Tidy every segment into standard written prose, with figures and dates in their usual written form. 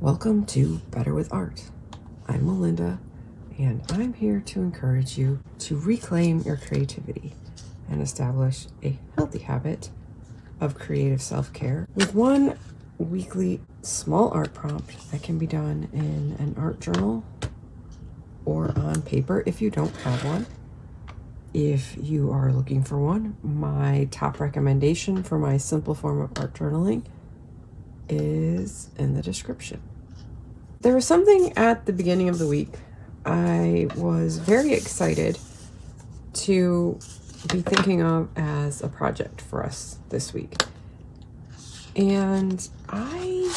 Welcome to Better with Art. I'm Melinda, and I'm here to encourage you to reclaim your creativity and establish a healthy habit of creative self-care with one weekly small art prompt that can be done in an art journal or on paper if you don't have one. If you are looking for one, my top recommendation for my simple form of art journaling is in the description. There was something at the beginning of the week I was very excited to be thinking of as a project for us this week. And I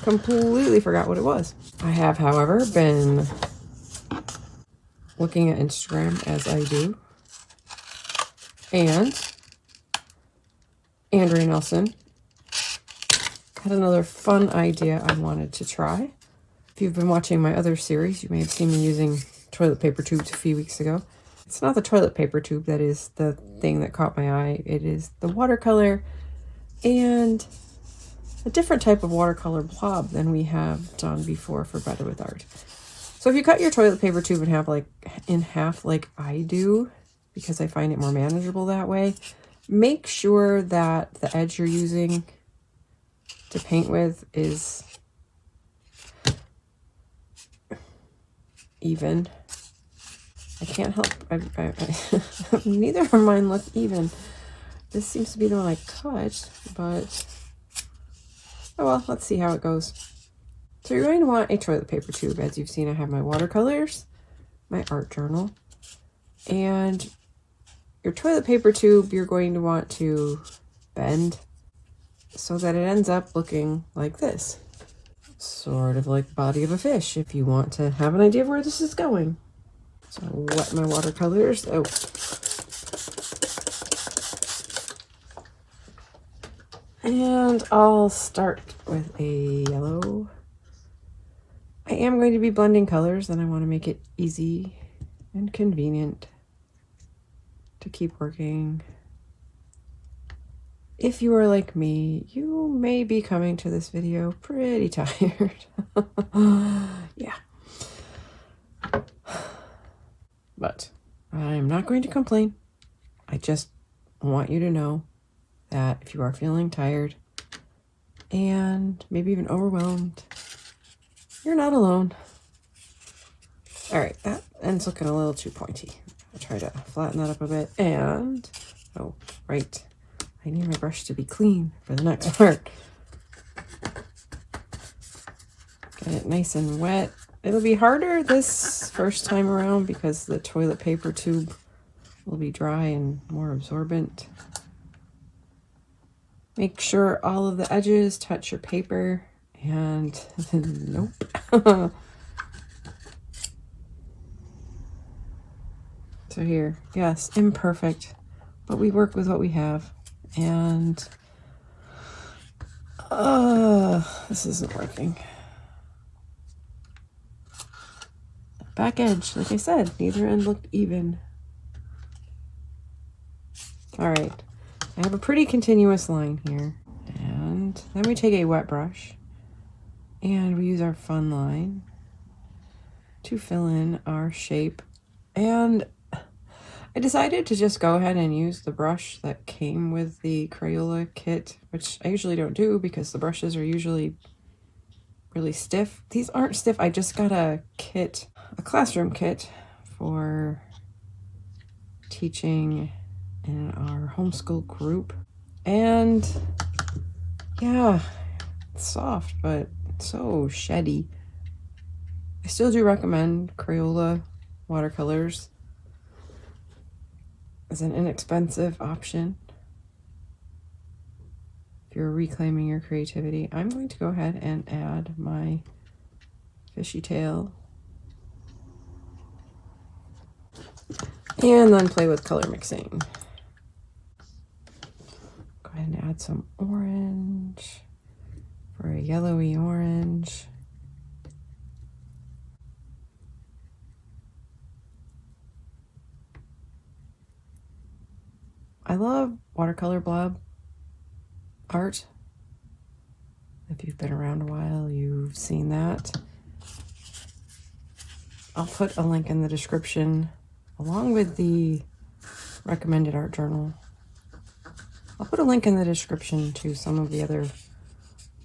completely forgot what it was. I have, however, been looking at Instagram as I do. And Andrea Nelson had another fun idea I wanted to try. If you've been watching my other series, you may have seen me using toilet paper tubes a few weeks ago. It's not the toilet paper tube that is the thing that caught my eye. It is the watercolor and a different type of watercolor blob than we have done before for Better with Art. So if you cut your toilet paper tube in half like I do, because I find it more manageable that way, make sure that the edge you're using to paint with is even. I can't help, neither of mine look even. This seems to be the one I cut, but oh well, let's see how it goes. So you're going to want a toilet paper tube. As you've seen, I have my watercolors, my art journal, and your toilet paper tube you're going to want to bend so that it ends up looking like this. Sort of like the body of a fish, if you want to have an idea of where this is going. So I wet my watercolors. Oh. And I'll start with a yellow. I am going to be blending colors, and I want to make it easy and convenient to keep working. If you are like me, you may be coming to this video pretty tired. Yeah. But I'm not going to complain. I just want you to know that if you are feeling tired and maybe even overwhelmed, you're not alone. All right, that end's looking a little too pointy. I'll try to flatten that up a bit. And, oh, right. I need my brush to be clean for the next part. Get it nice and wet. It'll be harder this first time around because the toilet paper tube will be dry and more absorbent. Make sure all of the edges touch your paper, and nope. So here, yes, imperfect, but we work with what we have. And this isn't working. Back edge, like I said, neither end looked even. All right, I have a pretty continuous line here. And then we take a wet brush and we use our fun line to fill in our shape. And I decided to just go ahead and use the brush that came with the Crayola kit, which I usually don't do because the brushes are usually really stiff. These aren't stiff. I just got a kit, a classroom kit for teaching in our homeschool group. And yeah, it's soft, but so sheddy. I still do recommend Crayola watercolors as an inexpensive option if you're reclaiming your creativity. I'm going to go ahead and add my fishy tail and then play with color mixing. Go ahead and add some orange for a yellowy orange. I love watercolor blob art If you've been around a while, you've seen that. I'll put a link in the description along with the recommended art journal. I'll put a link in the description to some of the other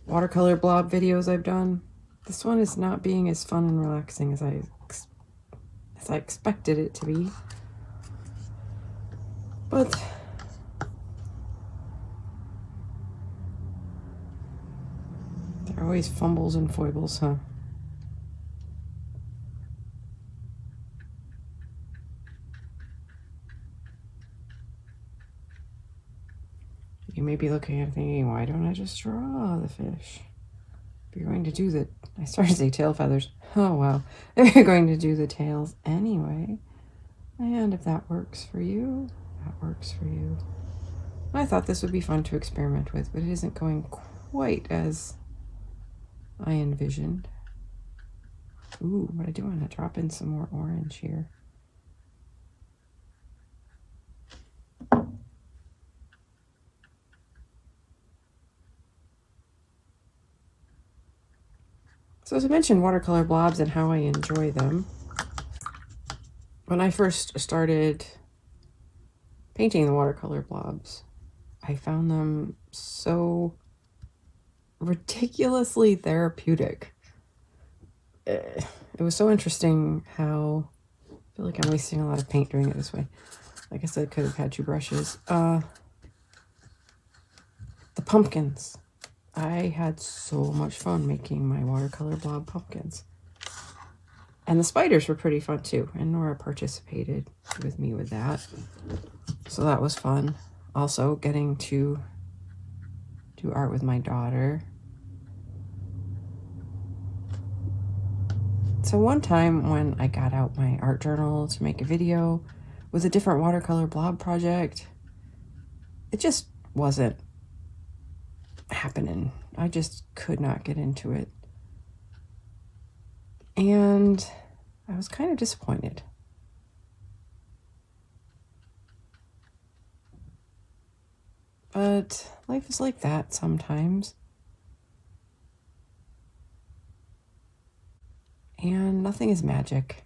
watercolor blob videos I've done. This one is not being as fun and relaxing as I expected it to be. But there are always fumbles and foibles, huh? You may be looking at it thinking, why don't I just draw the fish? If you're going to do the, I started to say tail feathers. Oh, wow. If you're going to do the tails anyway, and if that works for you, that works for you. I thought this would be fun to experiment with, but it isn't going quite as I envisioned. Ooh, but I do want to drop in some more orange here. So as I mentioned, watercolor blobs and how I enjoy them. When I first started painting the watercolor blobs, I found them so ridiculously therapeutic. It was so interesting how, I feel like I'm wasting a lot of paint doing it this way. I guess I could have had 2 brushes. The pumpkins. I had so much fun making my watercolor blob pumpkins. And the spiders were pretty fun too. And Nora participated with me with that. So that was fun. Also getting to do art with my daughter. So one time when I got out my art journal to make a video with a different watercolor blob project, it just wasn't happening. I just could not get into it. And I was kind of disappointed. But life is like that sometimes. And nothing is magic.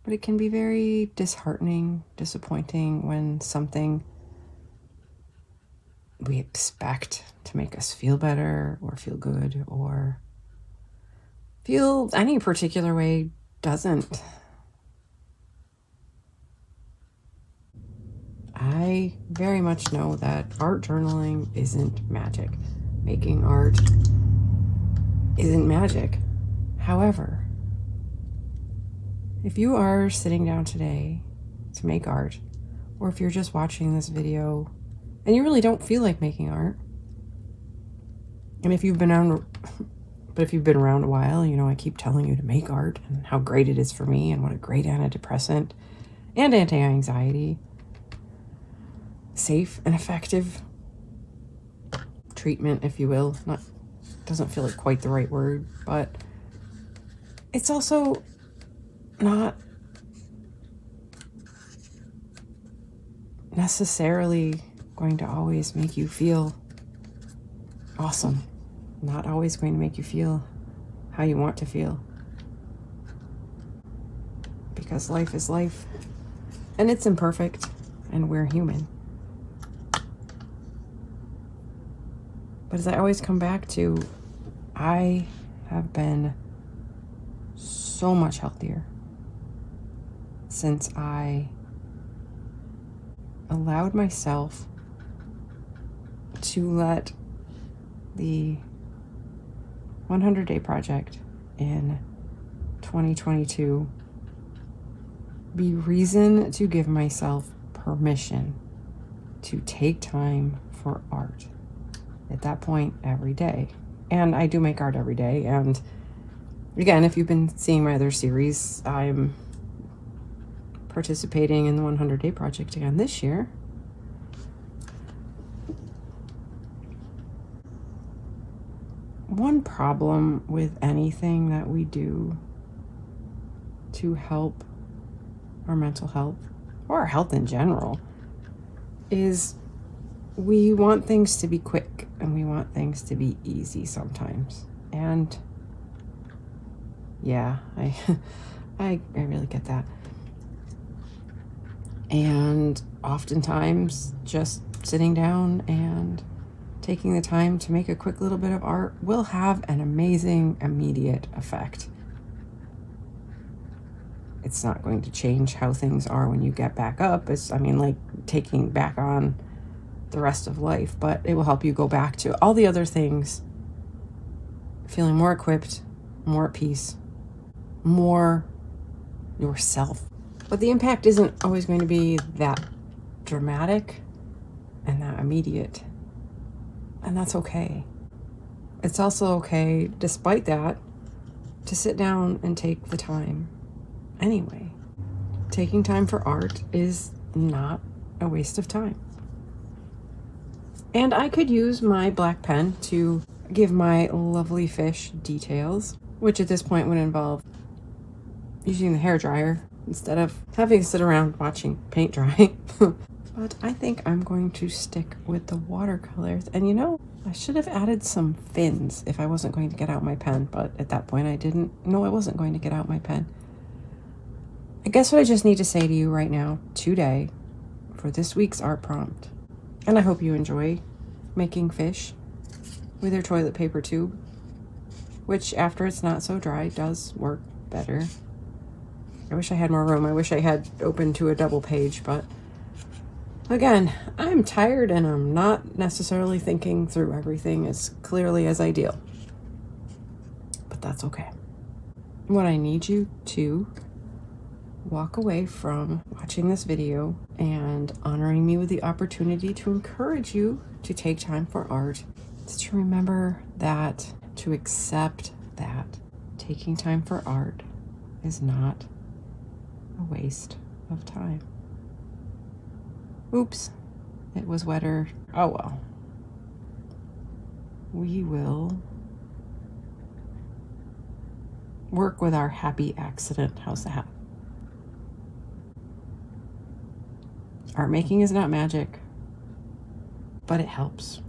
But it can be very disheartening, disappointing when something we expect to make us feel better or feel good or feel any particular way doesn't. I very much know that art journaling isn't magic. Making art isn't magic. However, if you are sitting down today to make art, or if you're just watching this video and you really don't feel like making art, and if you've been around a while, you know, I keep telling you to make art and how great it is for me and what a great antidepressant and anti-anxiety, safe and effective treatment, if you will. Doesn't feel like quite the right word, but it's also not necessarily going to always make you feel awesome. Not always going to make you feel how you want to feel. Because life is life. And it's imperfect. And we're human. But as I always come back to, I have been so much healthier since I allowed myself to let the 100-day project in 2022 be reason to give myself permission to take time for art. At that point, every day. And I do make art every day. And again, if you've been seeing my other series, I'm participating in the 100-day project again this year. One problem with anything that we do to help our mental health, or our health in general, is we want things to be quick and we want things to be easy sometimes. And yeah, I really get that. And oftentimes just sitting down and taking the time to make a quick little bit of art will have an amazing immediate effect. It's not going to change how things are when you get back up. It's, like taking back on the rest of life, but it will help you go back to all the other things, feeling more equipped, more at peace, more yourself. But the impact isn't always going to be that dramatic and that immediate. And that's okay. It's also okay, despite that, to sit down and take the time anyway. Taking time for art is not a waste of time. And I could use my black pen to give my lovely fish details, which at this point would involve using the hairdryer instead of having to sit around watching paint dry. But I think I'm going to stick with the watercolors. And I should have added some fins if I wasn't going to get out my pen, but at that point I didn't know I wasn't going to get out my pen. I guess what I just need to say to you right now, today, for this week's art prompt, and I hope you enjoy making fish with your toilet paper tube, which after it's not so dry does work better. I wish I had more room. I wish I had opened to a double page, but again, I'm tired and I'm not necessarily thinking through everything as clearly as ideal. But that's okay. What I need you to walk away from watching this video and honoring me with the opportunity to encourage you to take time for art is to remember that, to accept that taking time for art is not a waste of time. Oops, it was wetter. Oh well. We will work with our happy accident. How's that? Art making is not magic, but it helps.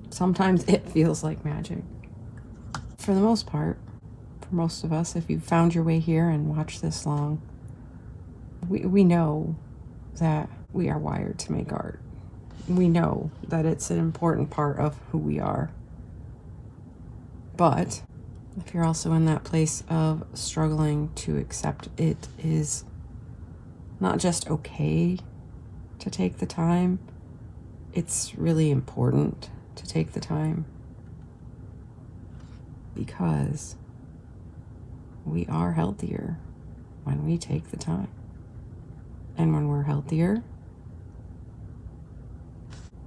Sometimes it feels like magic. For the most part, for most of us, if you've found your way here and watched this long, we know that we are wired to make art. We know that it's an important part of who we are. But if you're also in that place of struggling to accept it is not just okay to take the time, it's really important to take the time, because we are healthier when we take the time. And when we're healthier,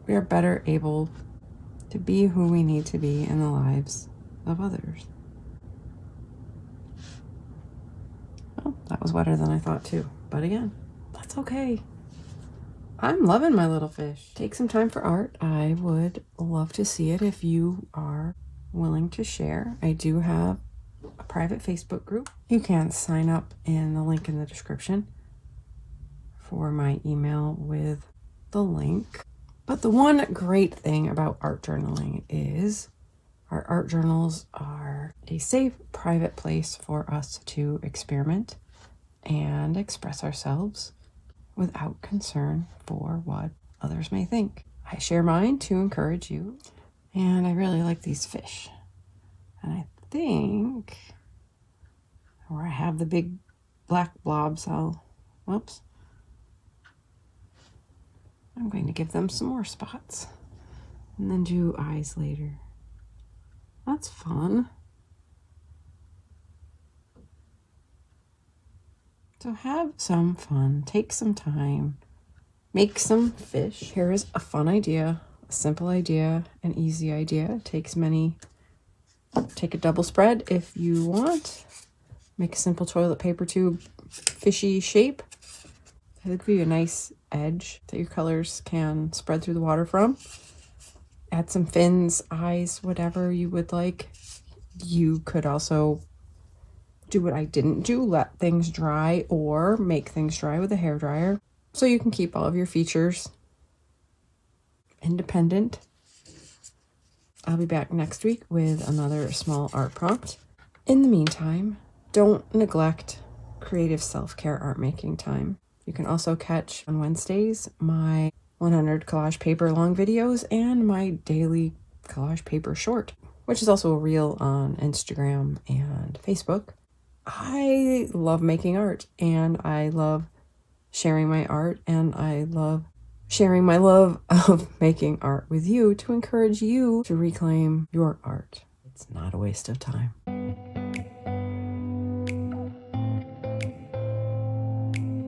we are better able to be who we need to be in the lives of others. Well, that was wetter than I thought too. But again, that's okay. I'm loving my little fish. Take some time for art. I would love to see it if you are willing to share. I do have a private Facebook group. You can sign up in the link in the description for my email with the link. But the one great thing about art journaling is our art journals are a safe, private place for us to experiment and express ourselves without concern for what others may think. I share mine to encourage you, and I really like these fish. And I think where I have the big black blobs, I'm going to give them some more spots and then do eyes later. That's fun. So have some fun, take some time, make some fish. Here is a fun idea, a simple idea, an easy idea. Take a double spread if you want. Make a simple toilet paper tube fishy shape. It'll give you a nice edge that your colors can spread through the water from. Add some fins, eyes, whatever you would like. You could also do what I didn't do, let things dry or make things dry with a hairdryer, so you can keep all of your features independent. I'll be back next week with another small art prompt. In the meantime, don't neglect creative self-care art making time. You can also catch on Wednesdays my 100 collage paper long videos and my daily collage paper short, which is also a reel on Instagram and Facebook. I love making art, and I love sharing my art, and I love sharing my love of making art with you to encourage you to reclaim your art. It's not a waste of time.